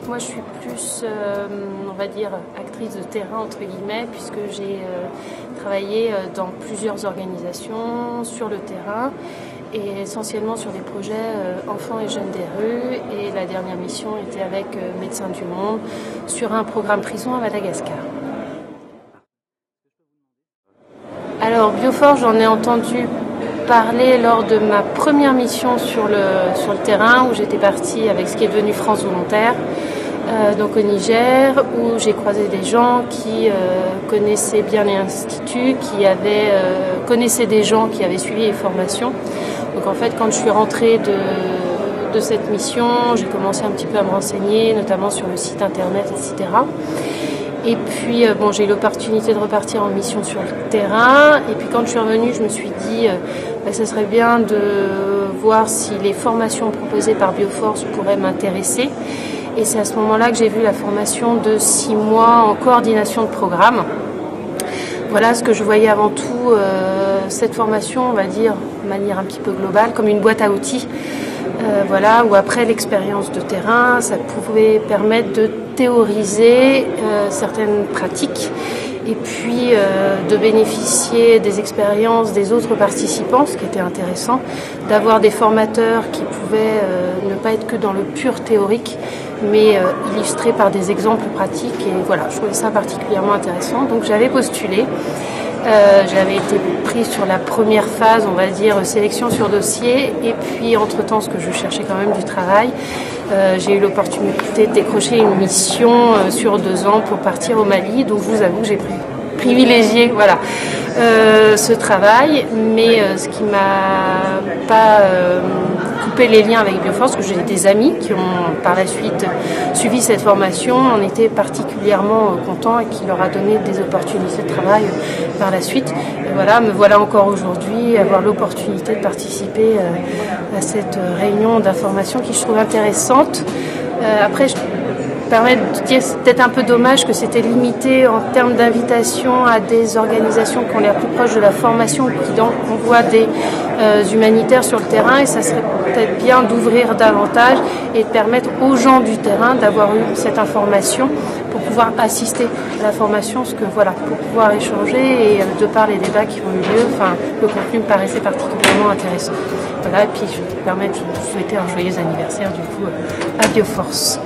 Donc moi je suis plus, on va dire, actrice de terrain entre guillemets, puisque j'ai travaillé dans plusieurs organisations sur le terrain et essentiellement sur des projets enfants et jeunes des rues. Et la dernière mission était avec Médecins du Monde sur un programme prison à Madagascar. Alors Bioforce, j'en ai entendu parler lors de ma première mission sur le terrain, où j'étais partie avec ce qui est devenu France Volontaire, donc au Niger, où j'ai croisé des gens qui connaissaient bien les instituts, qui connaissaient des gens qui avaient suivi les formations. Donc en fait, quand je suis rentrée de cette mission, j'ai commencé un petit peu à me renseigner, notamment sur le site internet, etc. Et puis j'ai eu l'opportunité de repartir en mission sur le terrain. Et puis quand je suis revenue, je me suis dit ce serait bien de voir si les formations proposées par Bioforce pourraient m'intéresser. Et c'est à ce moment-là que j'ai vu la formation de 6 mois en coordination de programme. Voilà ce que je voyais avant tout, cette formation, on va dire, de manière un petit peu globale, comme une boîte à outils. Où après l'expérience de terrain, ça pouvait permettre de théoriser certaines pratiques et puis de bénéficier des expériences des autres participants, ce qui était intéressant, d'avoir des formateurs qui pouvaient ne pas être que dans le pur théorique, mais illustrés par des exemples pratiques. Et voilà, je trouvais ça particulièrement intéressant. Donc j'avais postulé. J'avais été prise sur la première phase, on va dire, sélection sur dossier. Et puis, entre-temps, ce que je cherchais quand même du travail, j'ai eu l'opportunité de décrocher une mission sur 2 ans pour partir au Mali. Donc, je vous avoue que j'ai privilégié ce travail. Mais ce qui m'a pas coupé les liens avec Bioforce, parce que j'ai des amis qui ont par la suite suivi cette formation, en étaient particulièrement contents et qui leur a donné des opportunités de travail par la suite. Et voilà, me voilà encore aujourd'hui avoir l'opportunité de participer à cette réunion d'information qui je trouve intéressante. Après, je me permets de dire c'est peut-être un peu dommage que c'était limité en termes d'invitation à des organisations qui ont l'air plus proches de la formation, qui envoient des humanitaires sur le terrain, et ça serait peut-être bien d'ouvrir davantage et de permettre aux gens du terrain d'avoir eu cette information pour pouvoir assister à la formation, pour pouvoir échanger, et de par les débats qui ont eu lieu, le contenu me paraissait particulièrement intéressant. Voilà, et puis je me permets de vous souhaiter un joyeux anniversaire du coup à Bioforce.